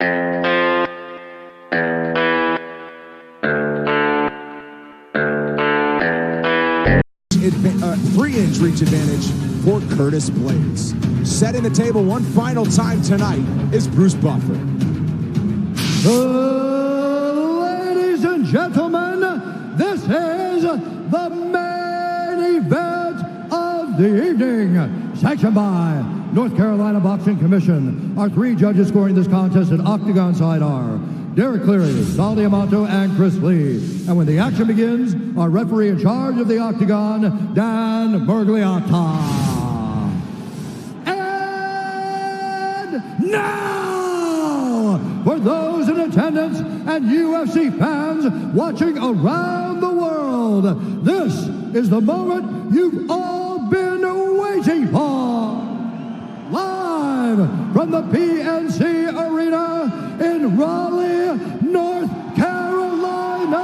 3-inch reach advantage for Curtis Blaydes. Setting the table one final time tonight is Bruce Buffer. Ladies and gentlemen, this is the main event of the evening, sanctioned by North Carolina Boxing Commission. Our 3 judges scoring this contest at octagon side are Derek Cleary, Sal Diamato, and Chris Lee. And when the action begins, our referee in charge of the octagon, Dan Mergliata. And now, for those in attendance and UFC fans watching around the world, this is the moment you've all been waiting for. Live from the PNC Arena in Raleigh, North Carolina,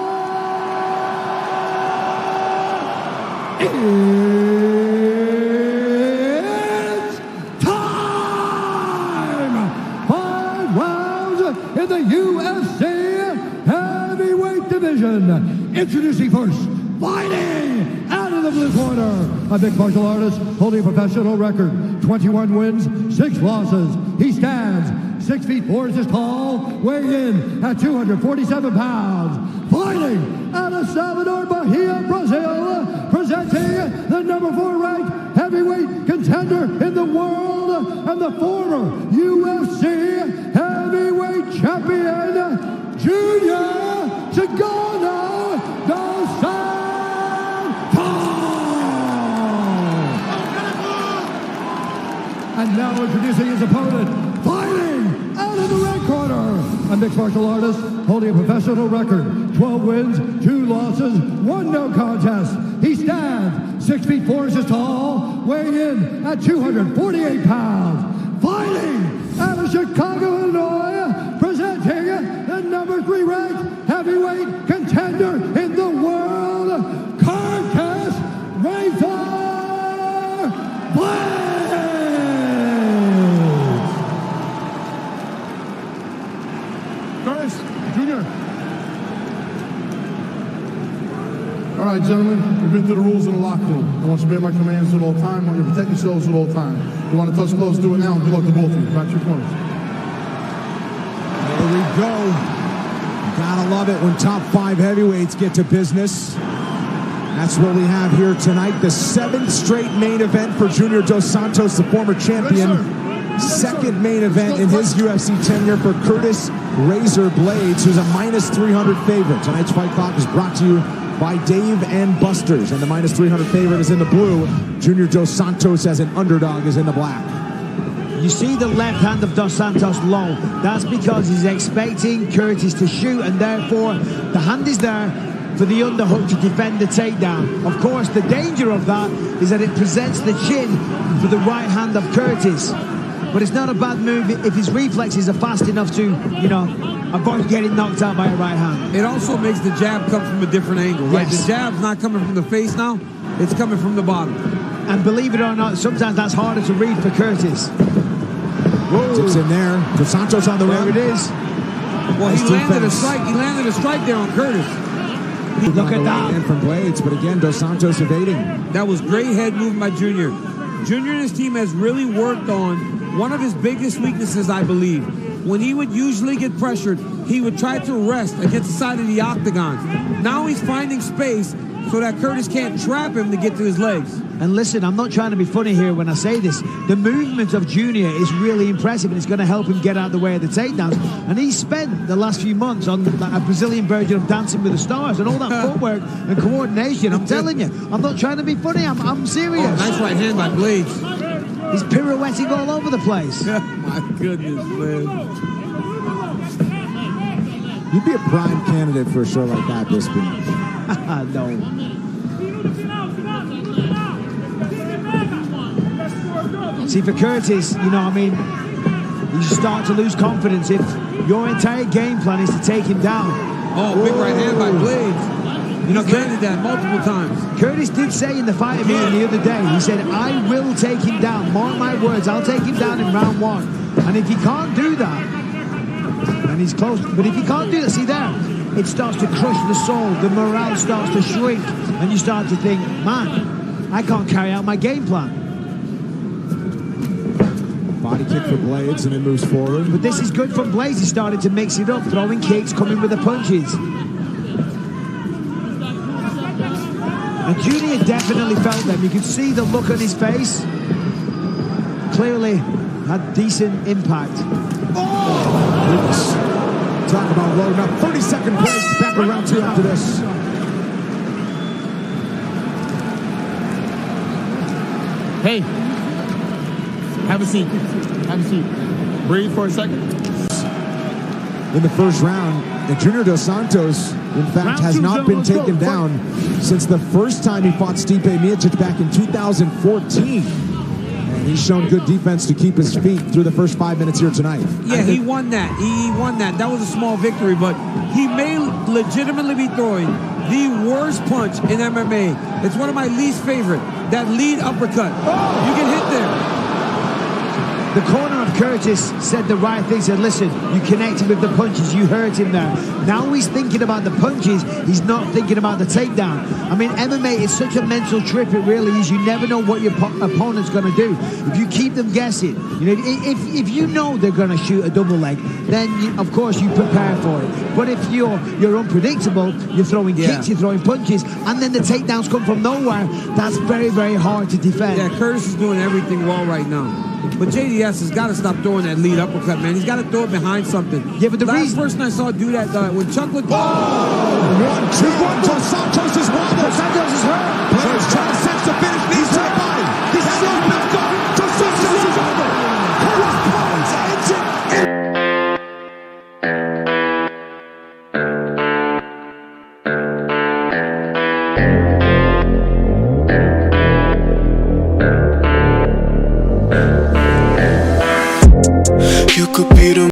it's time! 5 rounds in the UFC heavyweight division. Introducing first, fighting out of the blue corner, a mixed martial artist holding a professional record, 21 wins, 6 losses. He stands 6 feet 4 inches tall, weighing in at 247 pounds. Fighting out of Salvador Bahia, Brazil, presenting the number 4 ranked heavyweight contender in the world and the former UFC heavyweight champion, Junior Chagano dos Santos. And now introducing his opponent, fighting out of the red corner, a mixed martial artist holding a professional record, 12 wins, 2 losses, 1 no contest. He stands 6 feet 4 inches tall, weighing in at 248 pounds. Fighting out of Chicago, Illinois, presenting the number 3 ranked heavyweight contender in the world, Curtis Razor Blaydes. Junior. All right, gentlemen, we've been through the rules in the locker room. I want you to obey my commands at all times. I want you to protect yourselves at all times. If you want to touch close, do it now, and good luck to both of you. Back to your corners. There we go. Gotta love it when top 5 heavyweights get to business. That's what we have here tonight. The 7th straight main event for Junior Dos Santos, the former champion. Second main event in his UFC tenure for Curtis Razor Blaydes, who's a -300 favorite. Tonight's Fight Clock is brought to you by Dave and Buster's, and the -300 favorite is in the blue. Junior Dos Santos as an underdog is in the black. You see the left hand of Dos Santos low. That's because he's expecting Curtis to shoot, and therefore the hand is there for the underhook to defend the takedown. Of course, the danger of that is that it presents the chin for the right hand of Curtis. But it's not a bad move if his reflexes are fast enough to, you know, avoid getting knocked out by a right hand. It also makes the jab come from a different angle, right? Yes. The jab's not coming from the face now, it's coming from the bottom. And believe it or not, sometimes that's harder to read for Curtis. Whoa. Dips in there. Dos Santos on the run. There it is. Well, he landed a strike. He landed a strike there on Curtis. Look at that. And from Blaydes, but again, Dos Santos evading. That was great head movement by Junior. Junior and his team has really worked on one of his biggest weaknesses, I believe. When he would usually get pressured, he would try to rest against the side of the octagon. Now he's finding space so that Curtis can't trap him to get to his legs. And listen, I'm not trying to be funny here when I say this. The movement of Junior is really impressive, and it's going to help him get out of the way of the takedowns. And he's spent the last few months on a Brazilian version of Dancing with the Stars and all that footwork and coordination. I'm telling you, I'm not trying to be funny. I'm serious. Oh, nice right hand by Blaydes. He's pirouetting all over the place. My goodness, man. You'd be a prime candidate for a show like that, Bisping. No. See, for Curtis, you know, I mean, you start to lose confidence if your entire game plan is to take him down. Oh, big right hand by Blaydes. You know, landed that multiple times. Curtis did say in the fight meeting the other day, he said, I will take him down. Mark my words, I'll take him down in round 1. And if he can't do that, he's close. But if you can't do that, see there, it starts to crush the soul. The morale starts to shrink, and you start to think, man, I can't carry out my game plan. Body kick for Blaydes, and it moves forward. But this is good from Blaydes. He started to mix it up, throwing kicks, coming with the punches. And Junior definitely felt them. You could see the look on his face. Clearly had decent impact. Oh! Goodness. Talk about loading up. 30-second break. Back to round 2 after this. Hey, have a seat. Have a seat. Breathe for a second. In the first round, Junior Dos Santos, in fact, has not been taken down since the first time he fought Stipe Miocic back in 2014. And he's shown good defense to keep his feet through the first 5 minutes here tonight. Yeah, he won that. He won that. That was a small victory, but he may legitimately be throwing the worst punch in MMA. It's one of my least favorite. That lead uppercut. You get hit there. The corner of Curtis said the right thing. Said, listen, you connected with the punches. You hurt him there. Now he's thinking about the punches. He's not thinking about the takedown. I mean, MMA is such a mental trip. It really is. You never know what your opponent's going to do. If you keep them guessing, you know, if you know they're going to shoot a double leg, then of course you prepare for it. But if you're unpredictable, you're throwing kicks, you're throwing punches, and then the takedowns come from nowhere. That's very, very hard to defend. Yeah, Curtis is doing everything well right now. But JDS has got to stop throwing that lead uppercut, man. He's got to throw it behind something. Yeah, but the last person I saw do that when Chuck looked. 1-2-1. Dos Santos is wobbled. Dos Santos is hurt. Blaydes trying to sense the finish. Knees to the body. This is it. Dos Santos is over. Curtis Blaydes ends it. You could be the